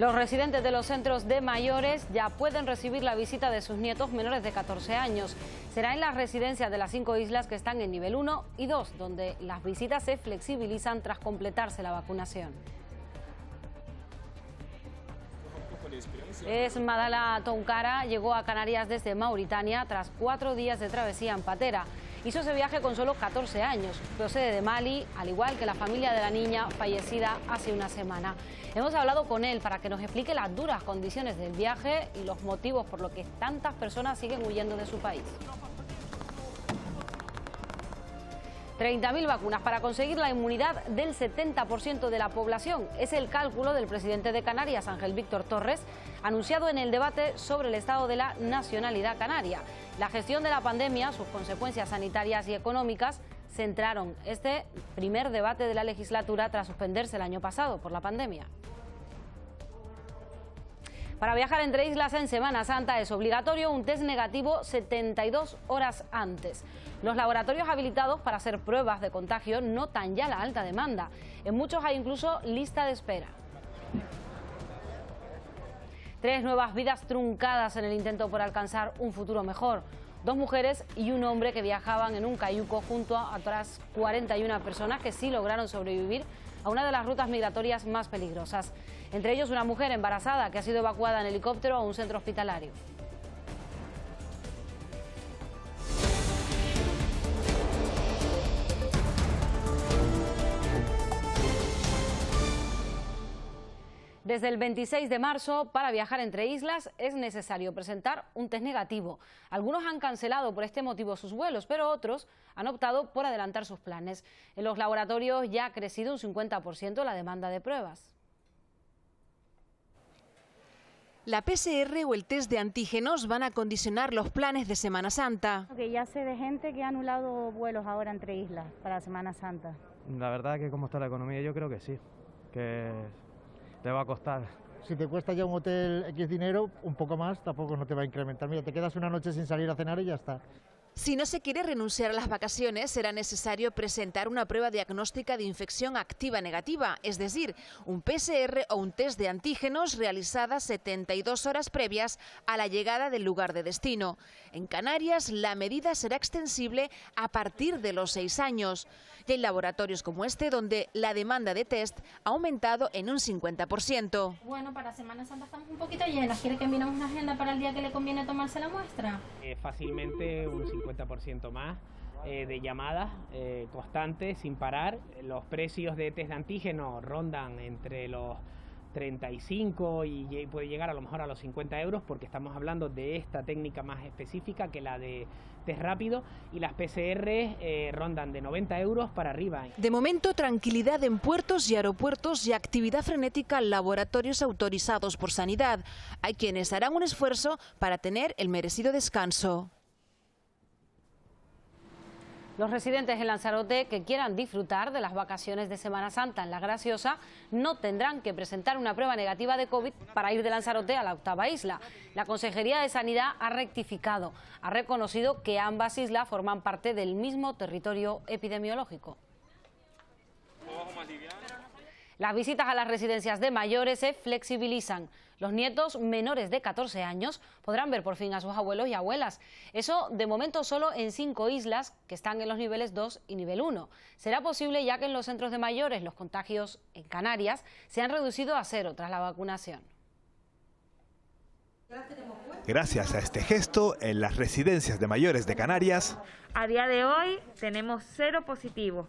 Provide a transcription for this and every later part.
Los residentes de los centros de mayores ya pueden recibir la visita de sus nietos menores de 14 años. Será en las residencias de las 5 islas que están en nivel 1 y 2, donde las visitas se flexibilizan tras completarse la vacunación. Esmadala Tonkara llegó a Canarias desde Mauritania tras 4 días de travesía en patera. Hizo ese viaje con solo 14 años. Procede de Mali, al igual que la familia de la niña fallecida hace una semana. Hemos hablado con él para que nos explique las duras condiciones del viaje y los motivos por los que tantas personas siguen huyendo de su país. 30.000 vacunas para conseguir la inmunidad del 70% de la población. Es el cálculo del presidente de Canarias, Ángel Víctor Torres, anunciado en el debate sobre el estado de la nacionalidad canaria. La gestión de la pandemia, sus consecuencias sanitarias y económicas, centraron este primer debate de la legislatura tras suspenderse el año pasado por la pandemia. Para viajar entre islas en Semana Santa es obligatorio un test negativo 72 horas antes. Los laboratorios habilitados para hacer pruebas de contagio notan ya la alta demanda. En muchos hay incluso lista de espera. 3 nuevas vidas truncadas en el intento por alcanzar un futuro mejor. 2 mujeres y un hombre que viajaban en un cayuco junto a otras 41 personas que sí lograron sobrevivir a una de las rutas migratorias más peligrosas. Entre ellos una mujer embarazada que ha sido evacuada en helicóptero a un centro hospitalario. Desde el 26 de marzo, para viajar entre islas es necesario presentar un test negativo. Algunos han cancelado por este motivo sus vuelos, pero otros han optado por adelantar sus planes. En los laboratorios ya ha crecido un 50% la demanda de pruebas. La PCR o el test de antígenos van a condicionar los planes de Semana Santa. Ya sé de gente que ha anulado vuelos ahora entre islas para Semana Santa. La verdad que como está la economía yo creo que sí, que te va a costar. Si te cuesta ya un hotel X dinero, un poco más, tampoco no te va a incrementar. Mira, te quedas una noche sin salir a cenar y ya está. Si no se quiere renunciar a las vacaciones, será necesario presentar una prueba diagnóstica de infección activa negativa, es decir, un PCR o un test de antígenos realizada 72 horas previas a la llegada del lugar de destino. En Canarias, la medida será extensible a partir de los 6 años. Y hay laboratorios como este donde la demanda de test ha aumentado en un 50%. Bueno, para Semana Santa estamos un poquito llenas. ¿Quiere que enviemos una agenda para el día que le conviene tomarse la muestra? Fácilmente un 50% más de llamadas constantes, sin parar. Los precios de test de antígeno rondan entre los 35 y puede llegar a lo mejor a los 50 euros, porque estamos hablando de esta técnica más específica que la de test rápido, y las PCR rondan de 90 euros para arriba. De momento, tranquilidad en puertos y aeropuertos y actividad frenética en laboratorios autorizados por Sanidad. Hay quienes harán un esfuerzo para tener el merecido descanso. Los residentes en Lanzarote que quieran disfrutar de las vacaciones de Semana Santa en La Graciosa no tendrán que presentar una prueba negativa de COVID para ir de Lanzarote a la octava isla. La Consejería de Sanidad ha rectificado, ha reconocido que ambas islas forman parte del mismo territorio epidemiológico. Las visitas a las residencias de mayores se flexibilizan. Los nietos menores de 14 años podrán ver por fin a sus abuelos y abuelas. Eso de momento solo en 5 islas que están en los niveles 2 y nivel 1. Será posible ya que en los centros de mayores los contagios en Canarias se han reducido a 0 tras la vacunación. Gracias a este gesto, en las residencias de mayores de Canarias, a día de hoy tenemos 0 positivos,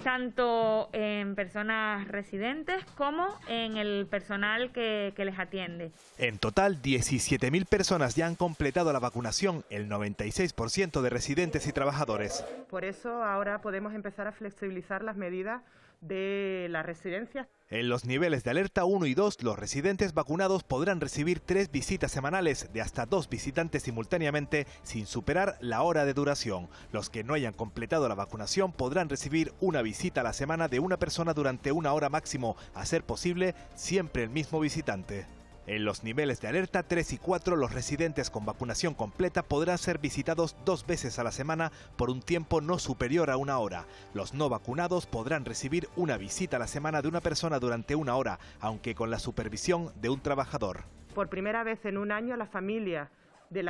tanto en personas residentes como en el personal que les atiende. En total, 17.000 personas ya han completado la vacunación, el 96% de residentes y trabajadores. Por eso ahora podemos empezar a flexibilizar las medidas de las residencias. En los niveles de alerta 1 y 2, los residentes vacunados podrán recibir 3 visitas semanales de hasta 2 visitantes simultáneamente sin superar la hora de duración. Los que no hayan completado la vacunación podrán recibir una visita a la semana de una persona durante 1 hora máximo, a ser posible siempre el mismo visitante. En los niveles de alerta 3 y 4, los residentes con vacunación completa podrán ser visitados 2 veces a la semana por un tiempo no superior a 1 hora. Los no vacunados podrán recibir una visita a la semana de una persona durante 1 hora, aunque con la supervisión de un trabajador. Por primera vez en un año, las familias de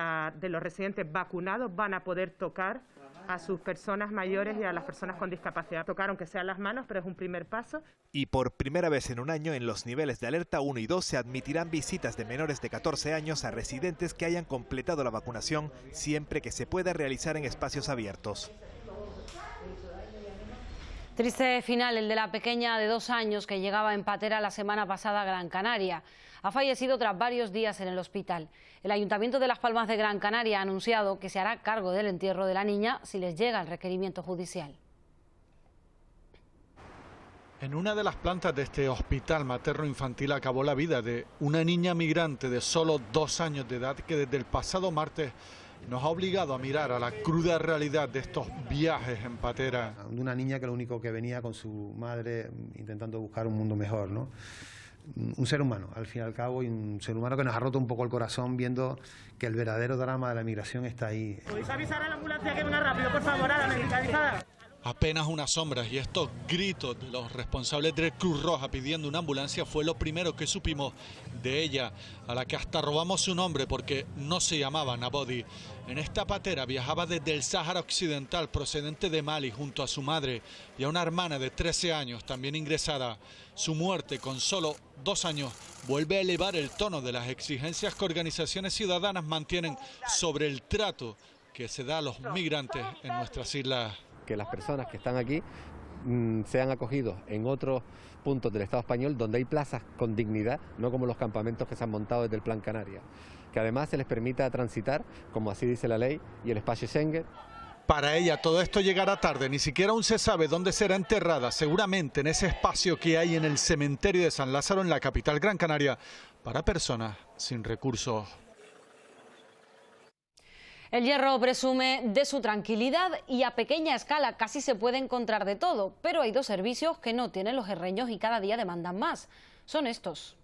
los residentes vacunados van a poder tocar a sus personas mayores y a las personas con discapacidad. Tocar aunque sean las manos, pero es un primer paso. Y por primera vez en un año, en los niveles de alerta 1 y 2 se admitirán visitas de menores de 14 años a residentes que hayan completado la vacunación, siempre que se pueda realizar en espacios abiertos. Triste final el de la pequeña de 2 años que llegaba en patera la semana pasada a Gran Canaria. Ha fallecido tras varios días en el hospital. El Ayuntamiento de Las Palmas de Gran Canaria ha anunciado que se hará cargo del entierro de la niña si les llega el requerimiento judicial. En una de las plantas de este hospital materno-infantil acabó la vida de una niña migrante de solo 2 años de edad que desde el pasado martes nos ha obligado a mirar a la cruda realidad de estos viajes en patera. Una niña que lo único que venía con su madre intentando buscar un mundo mejor, ¿no? Un ser humano, al fin y al cabo, y un ser humano que nos ha roto un poco el corazón viendo que el verdadero drama de la migración está ahí. ¿Podéis avisar a la ambulancia que venga rápido, por favor, a la medicalizada? Apenas unas sombras y estos gritos de los responsables de Cruz Roja pidiendo una ambulancia fue lo primero que supimos de ella, a la que hasta robamos su nombre porque no se llamaba Nabodi. En esta patera viajaba desde el Sáhara Occidental procedente de Mali junto a su madre y a una hermana de 13 años también ingresada. Su muerte con solo 2 años vuelve a elevar el tono de las exigencias que organizaciones ciudadanas mantienen sobre el trato que se da a los migrantes en nuestras islas. Que las personas que están aquí sean acogidos en otros puntos del Estado español donde hay plazas con dignidad, no como los campamentos que se han montado desde el Plan Canarias. Que además se les permita transitar, como así dice la ley, y el espacio Schengen. Para ella todo esto llegará tarde, ni siquiera aún se sabe dónde será enterrada, seguramente en ese espacio que hay en el cementerio de San Lázaro en la capital Gran Canaria, para personas sin recursos. El Hierro presume de su tranquilidad y a pequeña escala casi se puede encontrar de todo, pero hay 2 servicios que no tienen los herreños y cada día demandan más. Son estos.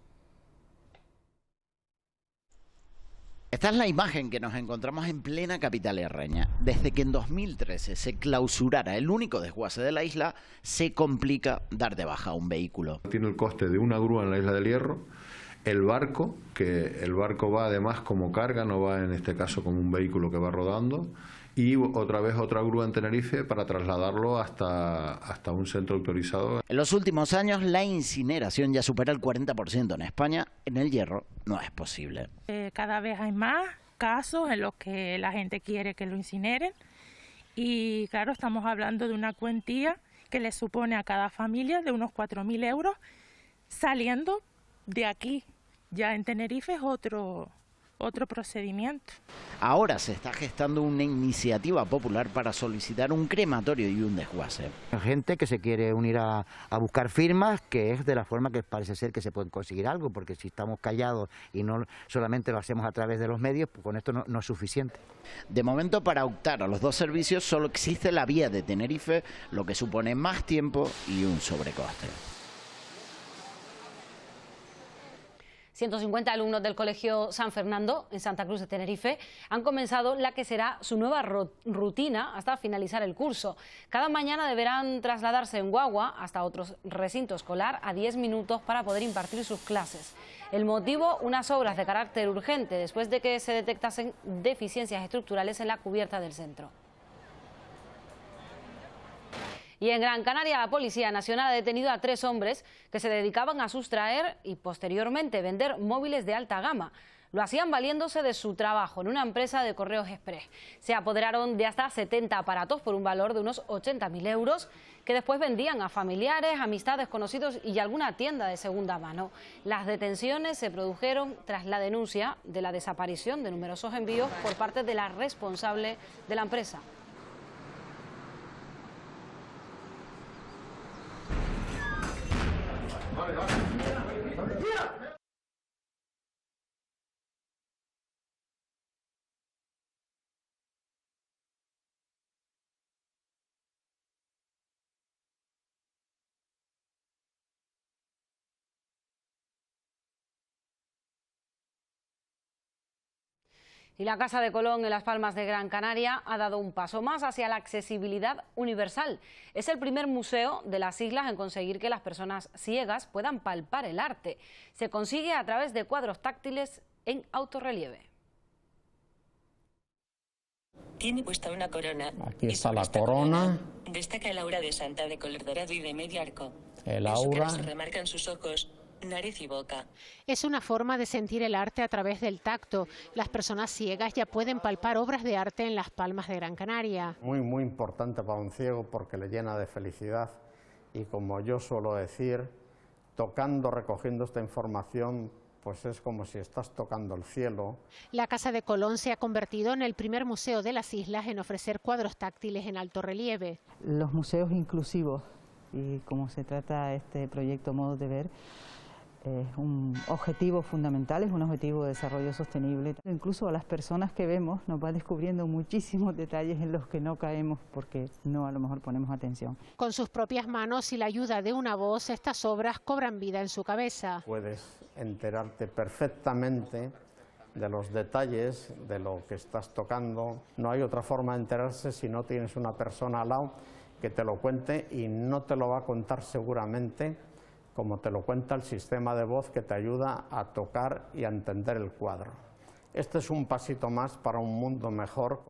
Esta es la imagen que nos encontramos en plena capital herreña. Desde que en 2013 se clausurara el único desguace de la isla, se complica dar de baja a un vehículo. Tiene el coste de una grúa en la isla del Hierro, el barco, que el barco va además como carga, no va en este caso como un vehículo que va rodando, y otra vez otra grúa en Tenerife para trasladarlo hasta un centro autorizado. En los últimos años la incineración ya supera el 40% en España. En el Hierro no es posible. Cada vez hay más casos en los que la gente quiere que lo incineren y claro, estamos hablando de una cuantía que le supone a cada familia de unos 4.000 euros saliendo de aquí. Ya en Tenerife es otro procedimiento. Ahora se está gestando una iniciativa popular para solicitar un crematorio y un desguace. Gente que se quiere unir a buscar firmas, que es de la forma que parece ser que se puede conseguir algo, porque si estamos callados y no solamente lo hacemos a través de los medios, pues con esto no es suficiente. De momento, para optar a los 2 servicios solo existe la vía de Tenerife, lo que supone más tiempo y un sobrecoste. 150 alumnos del Colegio San Fernando, en Santa Cruz de Tenerife, han comenzado la que será su nueva rutina hasta finalizar el curso. Cada mañana deberán trasladarse en guagua hasta otro recinto escolar a 10 minutos para poder impartir sus clases. El motivo, unas obras de carácter urgente después de que se detectasen deficiencias estructurales en la cubierta del centro. Y en Gran Canaria, la Policía Nacional ha detenido a 3 hombres que se dedicaban a sustraer y posteriormente vender móviles de alta gama. Lo hacían valiéndose de su trabajo en una empresa de correos express. Se apoderaron de hasta 70 aparatos por un valor de unos 80.000 euros que después vendían a familiares, amistades, conocidos y alguna tienda de segunda mano. Las detenciones se produjeron tras la denuncia de la desaparición de numerosos envíos por parte de la responsable de la empresa. Y la Casa de Colón en Las Palmas de Gran Canaria ha dado un paso más hacia la accesibilidad universal. Es el primer museo de las islas en conseguir que las personas ciegas puedan palpar el arte. Se consigue a través de cuadros táctiles en autorrelieve. Tiene puesta una corona. Aquí está la corona. Destaca el aura de santa de color dorado y de medio arco. El En su aura. cara se remarcan sus ojos, nariz y boca. Es una forma de sentir el arte a través del tacto. Las personas ciegas ya pueden palpar obras de arte en Las Palmas de Gran Canaria. Muy importante para un ciego porque le llena de felicidad y, como yo suelo decir, tocando, recogiendo esta información, pues es como si estás tocando el cielo. La Casa de Colón se ha convertido en el primer museo de las islas en ofrecer cuadros táctiles en alto relieve. Los museos inclusivos, y como se trata este proyecto Modos de Ver, es un objetivo fundamental, es un objetivo de desarrollo sostenible. Incluso a las personas que vemos nos va descubriendo muchísimos detalles en los que no caemos porque no a lo mejor ponemos atención. Con sus propias manos y la ayuda de una voz, estas obras cobran vida en su cabeza. Puedes enterarte perfectamente de los detalles de lo que estás tocando. No hay otra forma de enterarse si no tienes una persona al lado que te lo cuente, y no te lo va a contar seguramente como te lo cuenta el sistema de voz que te ayuda a tocar y a entender el cuadro. Este es un pasito más para un mundo mejor.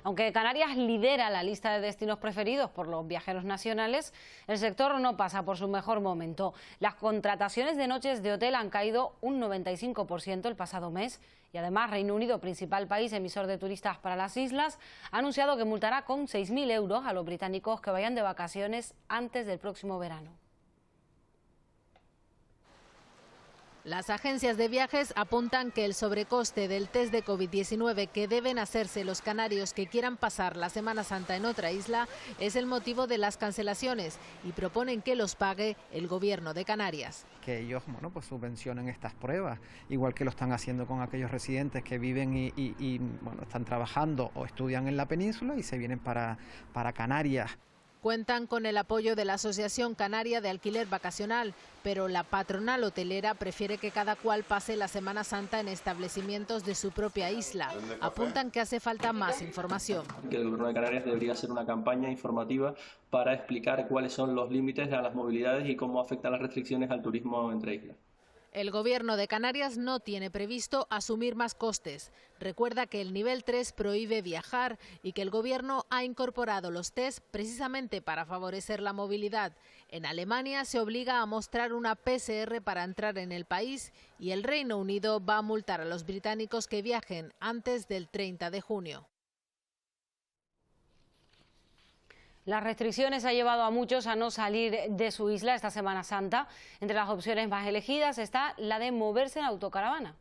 Aunque Canarias lidera la lista de destinos preferidos por los viajeros nacionales, el sector no pasa por su mejor momento. Las contrataciones de noches de hotel han caído un 95% el pasado mes y además Reino Unido, principal país emisor de turistas para las islas, ha anunciado que multará con 6.000 euros a los británicos que vayan de vacaciones antes del próximo verano. Las agencias de viajes apuntan que el sobrecoste del test de COVID-19 que deben hacerse los canarios que quieran pasar la Semana Santa en otra isla es el motivo de las cancelaciones y proponen que los pague el Gobierno de Canarias. Que ellos pues subvencionen estas pruebas, igual que lo están haciendo con aquellos residentes que viven y están trabajando o estudian en la península y se vienen para Canarias. Cuentan con el apoyo de la Asociación Canaria de Alquiler Vacacional, pero la patronal hotelera prefiere que cada cual pase la Semana Santa en establecimientos de su propia isla. Apuntan que hace falta más información. Que el Gobierno de Canarias debería hacer una campaña informativa para explicar cuáles son los límites a las movilidades y cómo afectan las restricciones al turismo entre islas. El Gobierno de Canarias no tiene previsto asumir más costes. Recuerda que el nivel 3 prohíbe viajar y que el Gobierno ha incorporado los test precisamente para favorecer la movilidad. En Alemania se obliga a mostrar una PCR para entrar en el país y el Reino Unido va a multar a los británicos que viajen antes del 30 de junio. Las restricciones han llevado a muchos a no salir de su isla esta Semana Santa. Entre las opciones más elegidas está la de moverse en autocaravana.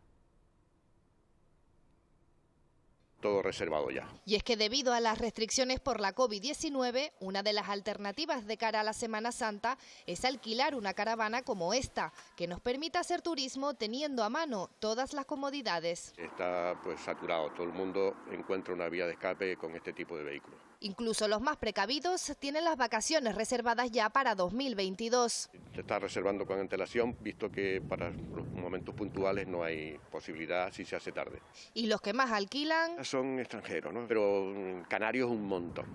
Todo reservado ya. Y es que debido a las restricciones por la COVID-19, una de las alternativas de cara a la Semana Santa es alquilar una caravana como esta, que nos permita hacer turismo teniendo a mano todas las comodidades. Está pues saturado, todo el mundo encuentra una vía de escape con este tipo de vehículos. Incluso los más precavidos tienen las vacaciones reservadas ya para 2022. Se está reservando con antelación, visto que para los momentos puntuales no hay posibilidad si se hace tarde. Y los que más alquilan son extranjeros, ¿no? Pero canarios un montón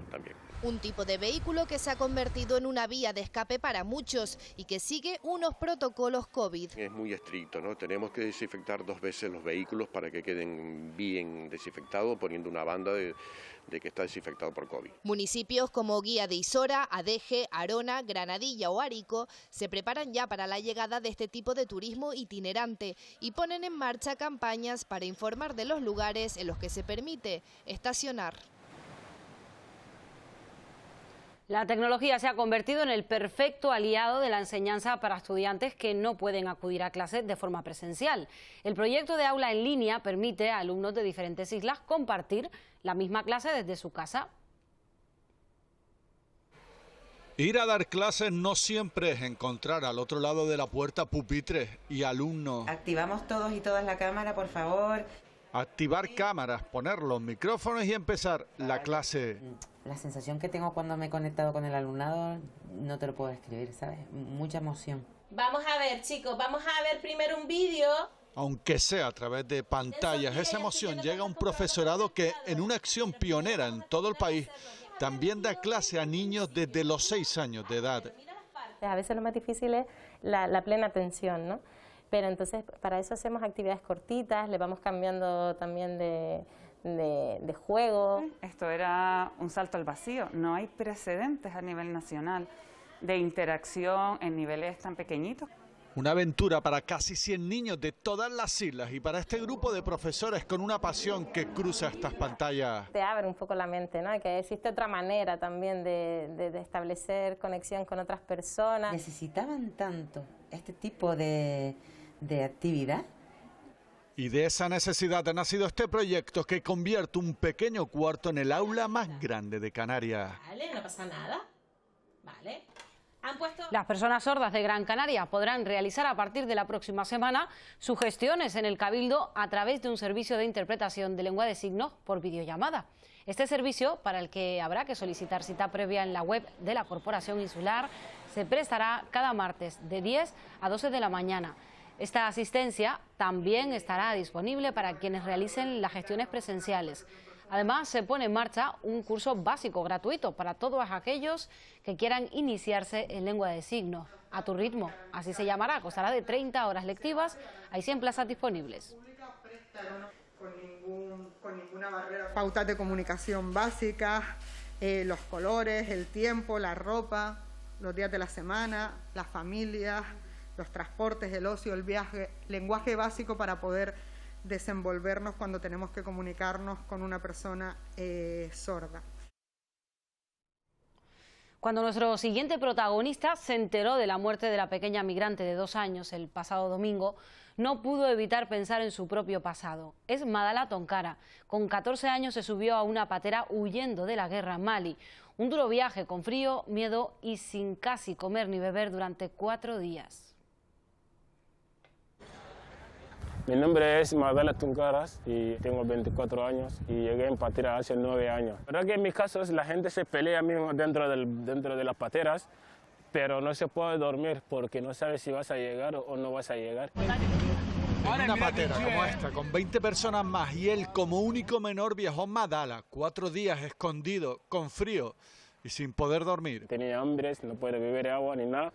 también. Un tipo de vehículo que se ha convertido en una vía de escape para muchos y que sigue unos protocolos COVID. Es muy estricto, ¿no? Tenemos que desinfectar 2 veces los vehículos para que queden bien desinfectados, poniendo una banda de que está desinfectado por COVID. Municipios como Guía de Isora, Adeje, Arona, Granadilla o Árico se preparan ya para la llegada de este tipo de turismo itinerante y ponen en marcha campañas para informar de los lugares en los que se permite estacionar. La tecnología se ha convertido en el perfecto aliado de la enseñanza para estudiantes que no pueden acudir a clases de forma presencial. El proyecto de aula en línea permite a alumnos de diferentes islas compartir la misma clase desde su casa. Ir a dar clases no siempre es encontrar al otro lado de la puerta pupitres y alumnos. Activamos todos y todas la cámara, por favor. Activar cámaras, poner los micrófonos y empezar la clase. La sensación que tengo cuando me he conectado con el alumnado no te lo puedo describir, ¿sabes? Mucha emoción. Vamos a ver, chicos, vamos a ver primero un vídeo. Aunque sea a través de pantallas, esa emoción llega a un profesorado que, en una acción pionera en todo el país, también da clase a niños desde los 6 años de edad. A veces lo más difícil es la plena atención, ¿no? Pero entonces para eso hacemos actividades cortitas, le vamos cambiando también de juego. Esto era un salto al vacío, no hay precedentes a nivel nacional de interacción en niveles tan pequeñitos. Una aventura para casi 100 niños de todas las islas y para este grupo de profesores con una pasión que cruza estas pantallas. Te abre un poco la mente, ¿no? Que existe otra manera también de establecer conexión con otras personas. ¿Necesitaban tanto este tipo de actividad? Y de esa necesidad ha nacido este proyecto que convierte un pequeño cuarto en el aula más grande de Canarias. Vale, no pasa nada. Vale. Las personas sordas de Gran Canaria podrán realizar a partir de la próxima semana sus gestiones en el Cabildo a través de un servicio de interpretación de lengua de signos por videollamada. Este servicio, para el que habrá que solicitar cita previa en la web de la Corporación Insular, se prestará cada martes de 10 a 12 de la mañana. Esta asistencia también estará disponible para quienes realicen las gestiones presenciales. Además, se pone en marcha un curso básico gratuito para todos aquellos que quieran iniciarse en lengua de signos. A tu ritmo, así se llamará, costará de 30 horas lectivas, hay 100 plazas disponibles. Con ninguna barrera. Pautas de comunicación básicas, los colores, el tiempo, la ropa, los días de la semana, las familias, los transportes, el ocio, el viaje, lenguaje básico para poder desenvolvernos cuando tenemos que comunicarnos con una persona sorda. Cuando nuestro siguiente protagonista se enteró de la muerte de la pequeña migrante de 2 años el pasado domingo, no pudo evitar pensar en su propio pasado. Es Madala Tonkara. Con 14 años se subió a una patera huyendo de la guerra en Mali. Un duro viaje con frío, miedo y sin casi comer ni beber durante 4 días. Mi nombre es Madala Tonkara y tengo 24 años y llegué en patera hace 9 años. La verdad que en mis casos la gente se pelea mismo dentro de las pateras, pero no se puede dormir porque no sabes si vas a llegar o no vas a llegar. En una patera como esta, con 20 personas más y él como único menor viajó Madala, 4 días escondido, con frío y sin poder dormir. Tenía hambre, no puede beber agua ni nada,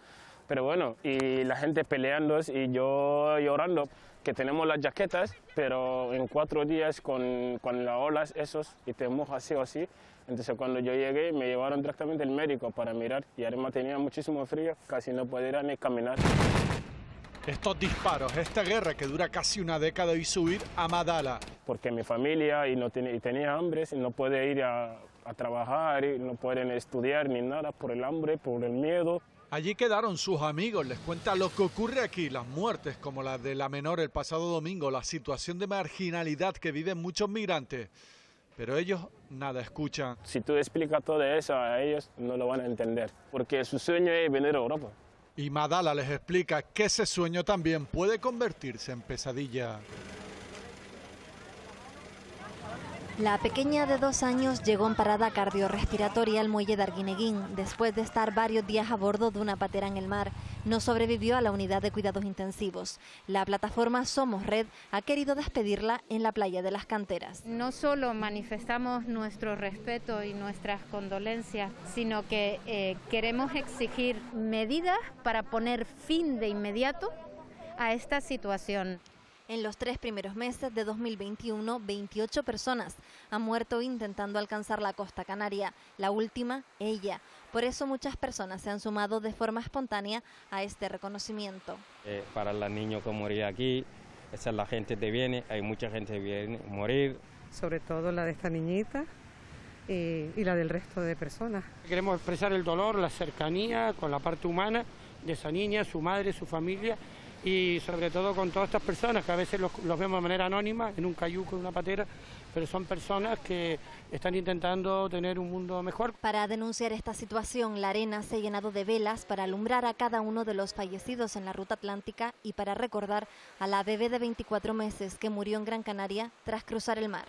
pero bueno, y la gente peleando y yo llorando. Que tenemos las jaquetas, pero en 4 días con las olas esos y te mojas así o así. Entonces cuando yo llegué me llevaron directamente al médico para mirar y además tenía muchísimo frío, casi no podía ni caminar. Estos disparos, esta guerra que dura casi una década hizo huir a Madala. Porque mi familia tenía hambre, y no puede ir a trabajar, y no pueden estudiar ni nada por el hambre, por el miedo. Allí quedaron sus amigos, les cuenta lo que ocurre aquí, las muertes como la de la menor el pasado domingo, la situación de marginalidad que viven muchos migrantes. Pero ellos nada escuchan. Si tú explicas todo eso a ellos, no lo van a entender, porque su sueño es venir a Europa. Y Madala les explica que ese sueño también puede convertirse en pesadilla. La pequeña de 2 años llegó en parada cardiorrespiratoria al muelle de Arguineguín después de estar varios días a bordo de una patera en el mar. No sobrevivió a la unidad de cuidados intensivos. La plataforma Somos Red ha querido despedirla en la playa de las Canteras. No solo manifestamos nuestro respeto y nuestras condolencias, sino que queremos exigir medidas para poner fin de inmediato a esta situación. En los 3 primeros meses de 2021, 28 personas han muerto intentando alcanzar la costa canaria, la última, ella. Por eso muchas personas se han sumado de forma espontánea a este reconocimiento. Para los niños que morían aquí, esa es la gente que viene, hay mucha gente que viene a morir. Sobre todo la de esta niñita y la del resto de personas. Queremos expresar el dolor, la cercanía con la parte humana de esa niña, su madre, su familia, y sobre todo con todas estas personas que a veces los vemos de manera anónima, en un cayuco, en una patera, pero son personas que están intentando tener un mundo mejor. Para denunciar esta situación, la arena se ha llenado de velas para alumbrar a cada uno de los fallecidos en la ruta atlántica y para recordar a la bebé de 24 meses que murió en Gran Canaria tras cruzar el mar.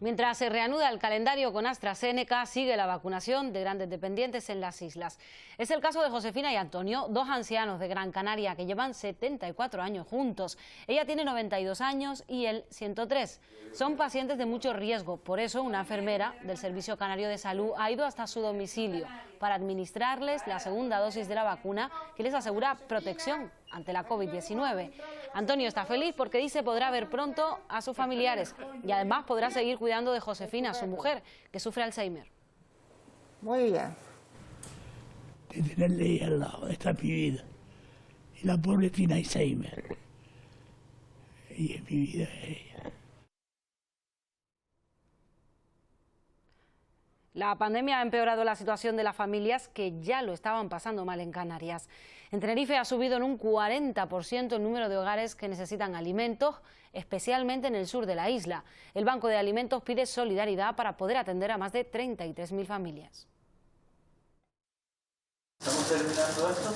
Mientras se reanuda el calendario con AstraZeneca, sigue la vacunación de grandes dependientes en las islas. Es el caso de Josefina y Antonio, dos ancianos de Gran Canaria que llevan 74 años juntos. Ella tiene 92 años y él 103. Son pacientes de mucho riesgo, por eso una enfermera del Servicio Canario de Salud ha ido hasta su domicilio para administrarles la segunda dosis de la vacuna que les asegura protección ante la COVID-19. Antonio está feliz porque dice podrá ver pronto a sus familiares y además podrá seguir cuidando de Josefina, su mujer, que sufre Alzheimer. Muy bien. De tenerle ahí al lado, esta es mi vida. Y la pobre tiene Alzheimer. Y es mi vida ella. La pandemia ha empeorado la situación de las familias que ya lo estaban pasando mal en Canarias. En Tenerife ha subido en un 40% el número de hogares que necesitan alimentos, especialmente en el sur de la isla. El Banco de Alimentos pide solidaridad para poder atender a más de 33.000 familias. Estamos terminando esto.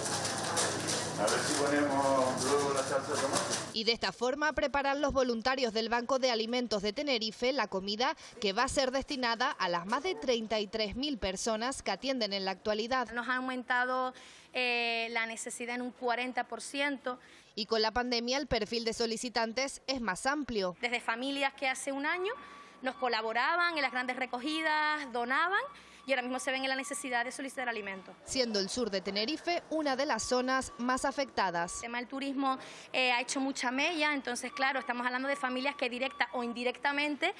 A ver si ponemos luego la salsa de tomate. Y de esta forma preparan los voluntarios del Banco de Alimentos de Tenerife la comida que va a ser destinada a las más de 33.000 personas que atienden en la actualidad. Nos ha aumentado la necesidad en un 40%. Y con la pandemia el perfil de solicitantes es más amplio. Desde familias que hace un año nos colaboraban en las grandes recogidas, donaban, y ahora mismo se ven en la necesidad de solicitar alimentos. Siendo el sur de Tenerife una de las zonas más afectadas. El tema del turismo ha hecho mucha mella, entonces claro, estamos hablando de familias que directa o indirectamente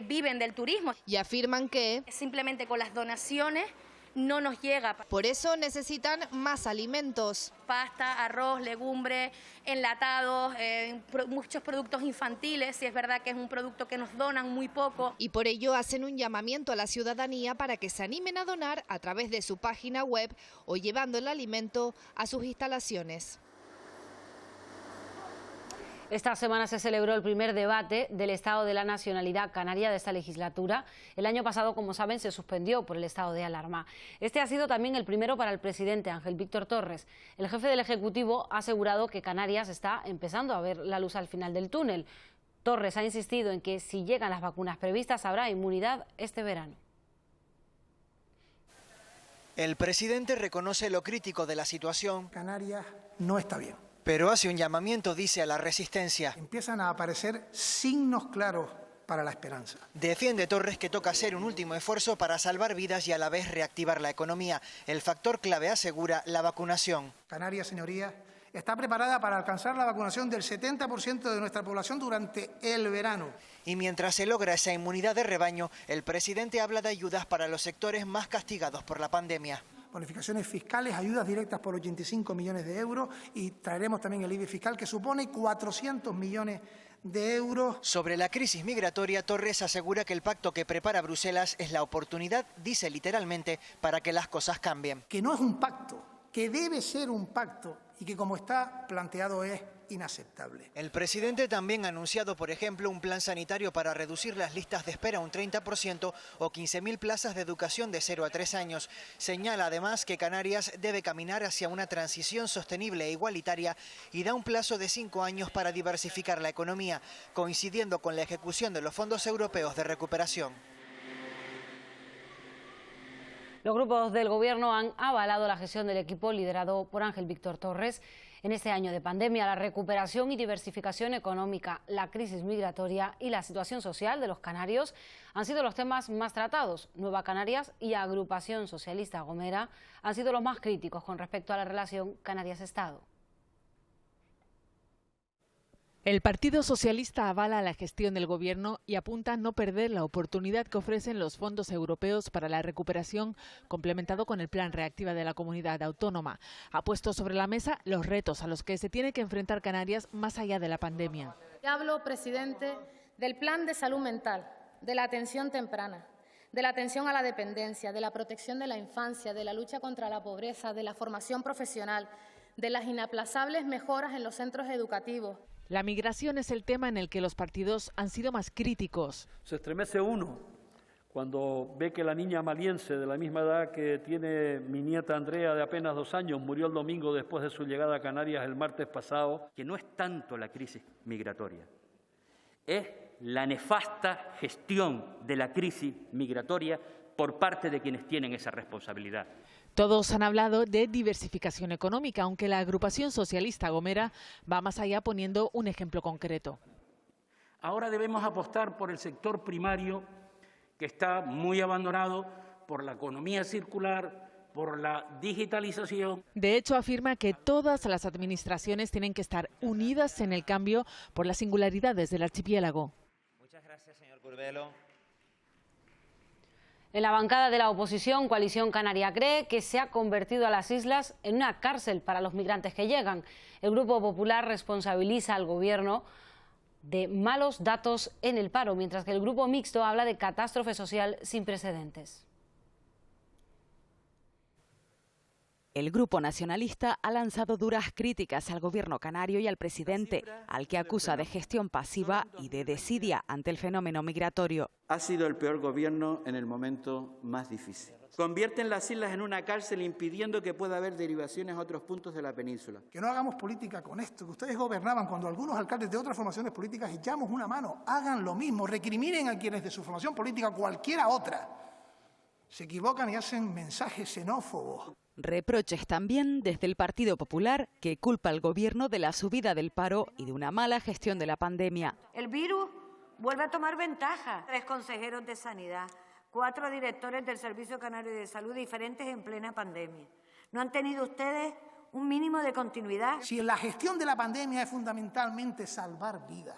viven del turismo. Y afirman que simplemente con las donaciones no nos llega. Por eso necesitan más alimentos. Pasta, arroz, legumbres, enlatados, muchos productos infantiles, si es verdad que es un producto que nos donan muy poco. Y por ello hacen un llamamiento a la ciudadanía para que se animen a donar a través de su página web o llevando el alimento a sus instalaciones. Esta semana se celebró el primer debate del Estado de la Nacionalidad Canaria de esta legislatura. El año pasado, como saben, se suspendió por el estado de alarma. Este ha sido también el primero para el presidente Ángel Víctor Torres. El jefe del Ejecutivo ha asegurado que Canarias está empezando a ver la luz al final del túnel. Torres ha insistido en que si llegan las vacunas previstas habrá inmunidad este verano. El presidente reconoce lo crítico de la situación. Canarias no está bien. Pero hace un llamamiento, dice, a la resistencia. Empiezan a aparecer signos claros para la esperanza. Defiende Torres que toca hacer un último esfuerzo para salvar vidas y a la vez reactivar la economía. El factor clave, asegura, la vacunación. Canarias, señorías, está preparada para alcanzar la vacunación del 70% de nuestra población durante el verano. Y mientras se logra esa inmunidad de rebaño, el presidente habla de ayudas para los sectores más castigados por la pandemia. Bonificaciones fiscales, ayudas directas por 85 millones de euros y traeremos también el IBI fiscal que supone 400 millones de euros. Sobre la crisis migratoria, Torres asegura que el pacto que prepara Bruselas es la oportunidad, dice literalmente, para que las cosas cambien. Que no es un pacto, que debe ser un pacto y que como está planteado es inaceptable. El presidente también ha anunciado, por ejemplo, un plan sanitario para reducir las listas de espera un 30% o 15.000 plazas de educación de 0 a 3 años. Señala además que Canarias debe caminar hacia una transición sostenible e igualitaria y da un plazo de 5 años para diversificar la economía, coincidiendo con la ejecución de los fondos europeos de recuperación. Los grupos del Gobierno han avalado la gestión del equipo liderado por Ángel Víctor Torres. En este año de pandemia, la recuperación y diversificación económica, la crisis migratoria y la situación social de los canarios han sido los temas más tratados. Nueva Canarias y Agrupación Socialista Gomera han sido los más críticos con respecto a la relación Canarias-Estado. El Partido Socialista avala la gestión del Gobierno y apunta a no perder la oportunidad que ofrecen los fondos europeos para la recuperación, complementado con el Plan Reactiva de la Comunidad Autónoma. Ha puesto sobre la mesa los retos a los que se tiene que enfrentar Canarias más allá de la pandemia. Hablo, presidente, del Plan de Salud Mental, de la atención temprana, de la atención a la dependencia, de la protección de la infancia, de la lucha contra la pobreza, de la formación profesional, de las inaplazables mejoras en los centros educativos. La migración es el tema en el que los partidos han sido más críticos. Se estremece uno cuando ve que la niña maliense de la misma edad que tiene mi nieta Andrea de apenas 2 años murió el domingo después de su llegada a Canarias el martes pasado. Que no es tanto la crisis migratoria, es la nefasta gestión de la crisis migratoria por parte de quienes tienen esa responsabilidad. Todos han hablado de diversificación económica, aunque la agrupación socialista Gomera va más allá poniendo un ejemplo concreto. Ahora debemos apostar por el sector primario, que está muy abandonado, por la economía circular, por la digitalización. De hecho, afirma que todas las administraciones tienen que estar unidas en el cambio por las singularidades del archipiélago. Muchas gracias, señor Curbelo. En la bancada de la oposición, Coalición Canaria cree que se ha convertido a las islas en una cárcel para los migrantes que llegan. El Grupo Popular responsabiliza al Gobierno de malos datos en el paro, mientras que el Grupo Mixto habla de catástrofe social sin precedentes. El Grupo Nacionalista ha lanzado duras críticas al gobierno canario y al presidente, al que acusa de gestión pasiva y de desidia ante el fenómeno migratorio. Ha sido el peor gobierno en el momento más difícil. Convierten las islas en una cárcel impidiendo que pueda haber derivaciones a otros puntos de la península. Que no hagamos política con esto, que ustedes gobernaban cuando algunos alcaldes de otras formaciones políticas echamos una mano. Hagan lo mismo, recriminen a quienes de su formación política, cualquiera otra, se equivocan y hacen mensajes xenófobos. Reproches también desde el Partido Popular, que culpa al gobierno de la subida del paro y de una mala gestión de la pandemia. El virus vuelve a tomar ventaja. 3 consejeros de Sanidad, 4 directores del Servicio Canario de Salud diferentes en plena pandemia. ¿No han tenido ustedes un mínimo de continuidad? Si la gestión de la pandemia es fundamentalmente salvar vidas,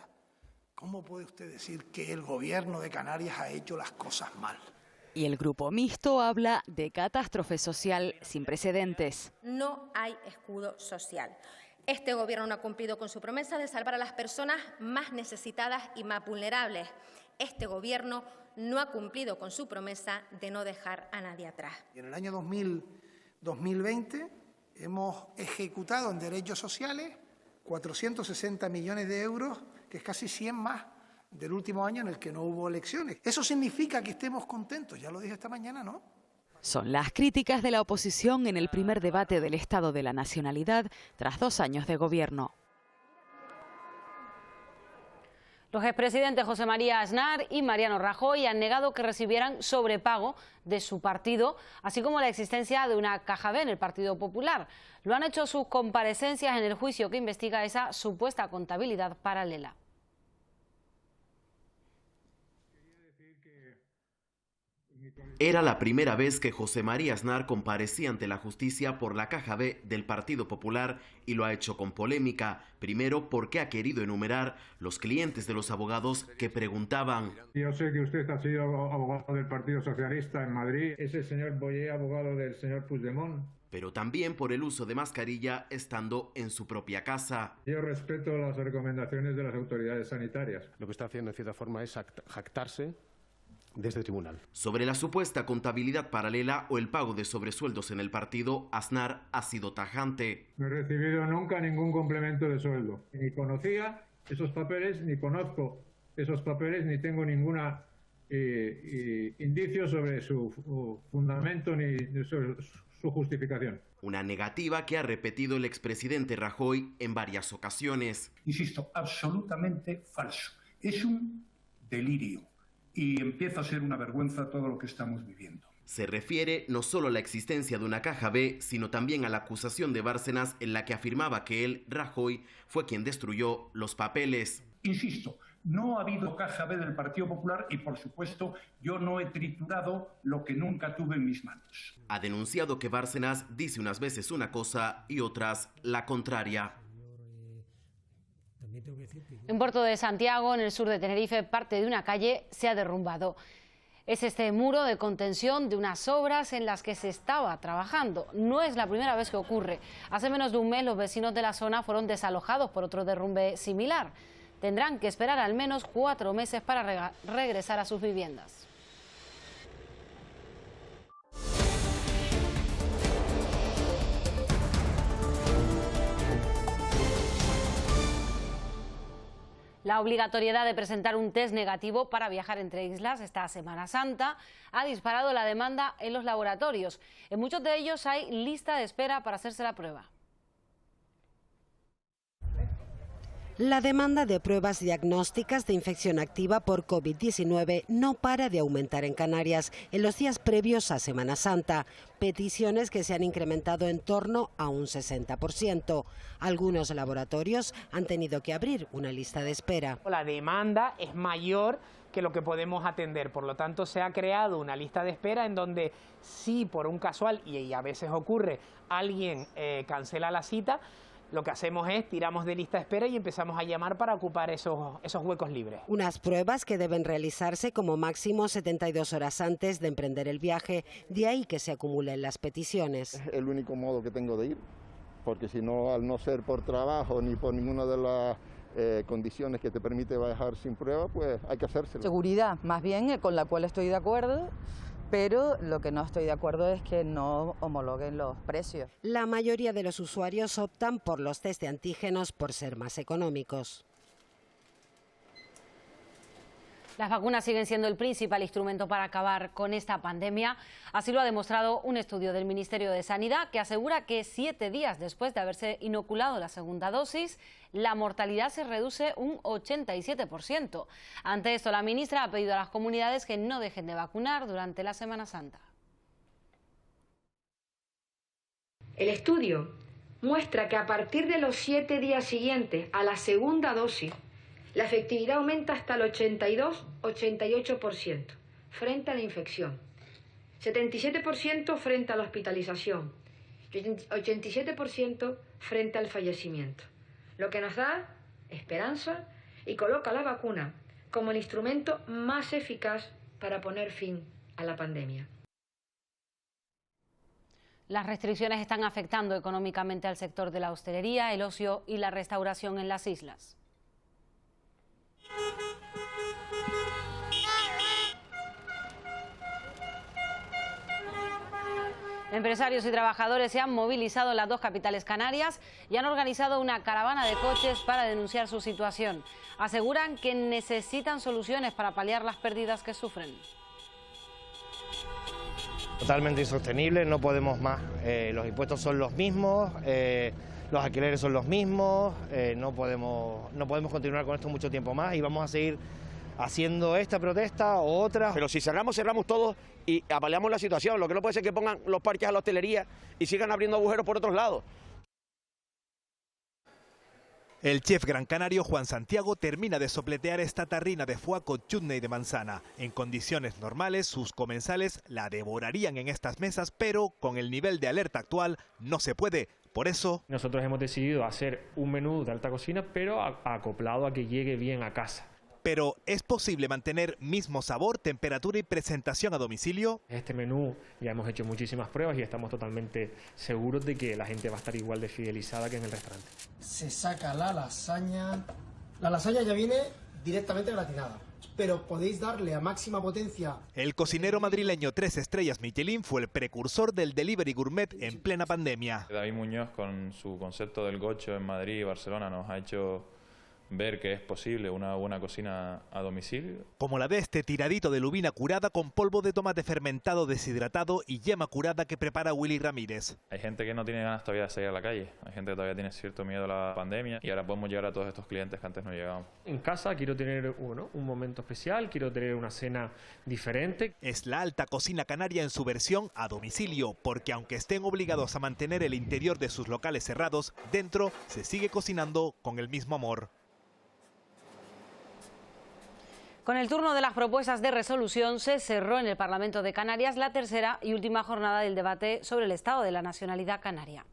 ¿cómo puede usted decir que el gobierno de Canarias ha hecho las cosas mal? Y el Grupo Mixto habla de catástrofe social sin precedentes. No hay escudo social. Este gobierno no ha cumplido con su promesa de salvar a las personas más necesitadas y más vulnerables. Este gobierno no ha cumplido con su promesa de no dejar a nadie atrás. Y en el año 2020 hemos ejecutado en derechos sociales 460 millones de euros, que es casi 100 más del último año en el que no hubo elecciones. Eso significa que estemos contentos, ya lo dije esta mañana, ¿no? Son las críticas de la oposición en el primer debate del Estado de la Nacionalidad tras 2 años de gobierno. Los expresidentes José María Aznar y Mariano Rajoy han negado que recibieran sobrepago de su partido, así como la existencia de una caja B en el Partido Popular. Lo han hecho sus comparecencias en el juicio que investiga esa supuesta contabilidad paralela. Era la primera vez que José María Aznar comparecía ante la justicia por la caja B del Partido Popular y lo ha hecho con polémica. Primero, porque ha querido enumerar los clientes de los abogados que preguntaban. Yo sé que usted ha sido abogado del Partido Socialista en Madrid. ¿Es el señor Boyer abogado del señor Puigdemont? Pero también por el uso de mascarilla estando en su propia casa. Yo respeto las recomendaciones de las autoridades sanitarias. Lo que está haciendo en cierta forma es jactarse desde el tribunal. Sobre la supuesta contabilidad paralela o el pago de sobresueldos en el partido, Aznar ha sido tajante. No he recibido nunca ningún complemento de sueldo. Ni conocía esos papeles, ni conozco esos papeles, ni tengo ningún indicio sobre su fundamento ni sobre su justificación. Una negativa que ha repetido el expresidente Rajoy en varias ocasiones. Insisto, absolutamente falso. Es un delirio. Y empieza a ser una vergüenza todo lo que estamos viviendo. Se refiere no solo a la existencia de una caja B, sino también a la acusación de Bárcenas en la que afirmaba que él, Rajoy, fue quien destruyó los papeles. Insisto, no ha habido caja B del Partido Popular y, por supuesto, yo no he triturado lo que nunca tuve en mis manos. Ha denunciado que Bárcenas dice unas veces una cosa y otras la contraria. En Puerto de Santiago, en el sur de Tenerife, parte de una calle se ha derrumbado. Es este muro de contención de unas obras en las que se estaba trabajando. No es la primera vez que ocurre. Hace menos de un mes los vecinos de la zona fueron desalojados por otro derrumbe similar. Tendrán que esperar al menos 4 meses para regresar a sus viviendas. La obligatoriedad de presentar un test negativo para viajar entre islas esta Semana Santa ha disparado la demanda en los laboratorios. En muchos de ellos hay lista de espera para hacerse la prueba. La demanda de pruebas diagnósticas de infección activa por COVID-19 no para de aumentar en Canarias en los días previos a Semana Santa, peticiones que se han incrementado en torno a un 60%. Algunos laboratorios han tenido que abrir una lista de espera. La demanda es mayor que lo que podemos atender, por lo tanto se ha creado una lista de espera en donde si por un casual, y a veces ocurre, alguien cancela la cita, lo que hacemos es tiramos de lista de espera y empezamos a llamar para ocupar esos huecos libres. Unas pruebas que deben realizarse como máximo 72 horas antes de emprender el viaje, de ahí que se acumulen las peticiones. Es el único modo que tengo de ir, porque si no, al no ser por trabajo ni por ninguna de las condiciones que te permite viajar sin prueba, pues hay que hacérselo. Seguridad, más bien, con la cual estoy de acuerdo. Pero lo que no estoy de acuerdo es que no homologuen los precios. La mayoría de los usuarios optan por los test de antígenos por ser más económicos. Las vacunas siguen siendo el principal instrumento para acabar con esta pandemia. Así lo ha demostrado un estudio del Ministerio de Sanidad que asegura que 7 días después de haberse inoculado la segunda dosis, la mortalidad se reduce un 87%. Ante esto, la ministra ha pedido a las comunidades que no dejen de vacunar durante la Semana Santa. El estudio muestra que a partir de los 7 días siguientes a la segunda dosis, la efectividad aumenta hasta el 82-88% frente a la infección, 77% frente a la hospitalización y 87% frente al fallecimiento, lo que nos da esperanza y coloca la vacuna como el instrumento más eficaz para poner fin a la pandemia. Las restricciones están afectando económicamente al sector de la hostelería, el ocio y la restauración en las islas. Empresarios y trabajadores se han movilizado en las dos capitales canarias y han organizado una caravana de coches para denunciar su situación. Aseguran que necesitan soluciones para paliar las pérdidas que sufren. Totalmente insostenible, no podemos más. Los impuestos son los mismos, los alquileres son los mismos, no podemos continuar con esto mucho tiempo más y vamos a seguir haciendo esta protesta o otra. Pero si cerramos todos y apaleamos la situación. Lo que no puede ser que pongan los parques a la hostelería y sigan abriendo agujeros por otros lados. El chef gran canario Juan Santiago termina de sopletear esta tarrina de foie con chutney de manzana. En condiciones normales, sus comensales la devorarían en estas mesas, pero con el nivel de alerta actual no se puede. Por eso nosotros hemos decidido hacer un menú de alta cocina, pero acoplado a que llegue bien a casa. Pero ¿es posible mantener mismo sabor, temperatura y presentación a domicilio? Este menú ya hemos hecho muchísimas pruebas y estamos totalmente seguros de que la gente va a estar igual de fidelizada que en el restaurante. Se saca la lasaña. La lasaña ya viene directamente gratinada, pero podéis darle a máxima potencia. El cocinero madrileño 3 estrellas Michelin fue el precursor del delivery gourmet en plena pandemia. David Muñoz, con su concepto del gocho en Madrid y Barcelona, nos ha hecho ver que es posible una buena cocina a domicilio. Como la de este tiradito de lubina curada con polvo de tomate fermentado deshidratado y yema curada que prepara Willy Ramírez. Hay gente que no tiene ganas todavía de salir a la calle, hay gente que todavía tiene cierto miedo a la pandemia y ahora podemos llegar a todos estos clientes que antes no llegábamos. En casa quiero tener un momento especial, quiero tener una cena diferente. Es la alta cocina canaria en su versión a domicilio, porque aunque estén obligados a mantener el interior de sus locales cerrados, dentro se sigue cocinando con el mismo amor. Con el turno de las propuestas de resolución se cerró en el Parlamento de Canarias la tercera y última jornada del debate sobre el estado de la nacionalidad canaria.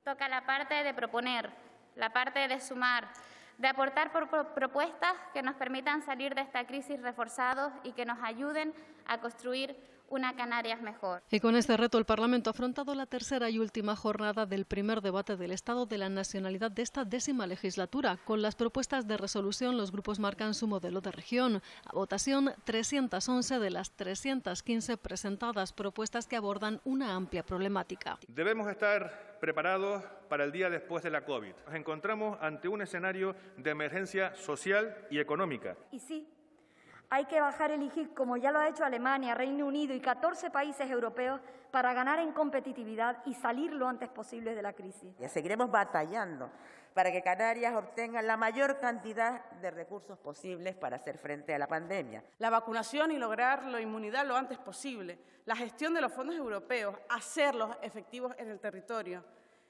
Toca la parte de proponer, la parte de sumar, de aportar propuestas que nos permitan salir de esta crisis reforzados y que nos ayuden a construir una Canarias mejor. Y con este reto el Parlamento ha afrontado la tercera y última jornada del primer debate del Estado de la Nacionalidad de esta 10ª legislatura. Con las propuestas de resolución, los grupos marcan su modelo de región. A votación, 311 de las 315 presentadas, propuestas que abordan una amplia problemática. Debemos estar preparados para el día después de la COVID. Nos encontramos ante un escenario de emergencia social y económica. Y sí, Hay que bajar el IGIC, como ya lo ha hecho Alemania, Reino Unido y 14 países europeos, para ganar en competitividad y salir lo antes posible de la crisis. Y seguiremos batallando para que Canarias obtenga la mayor cantidad de recursos posibles para hacer frente a la pandemia. La vacunación y lograr la inmunidad lo antes posible, la gestión de los fondos europeos, hacerlos efectivos en el territorio,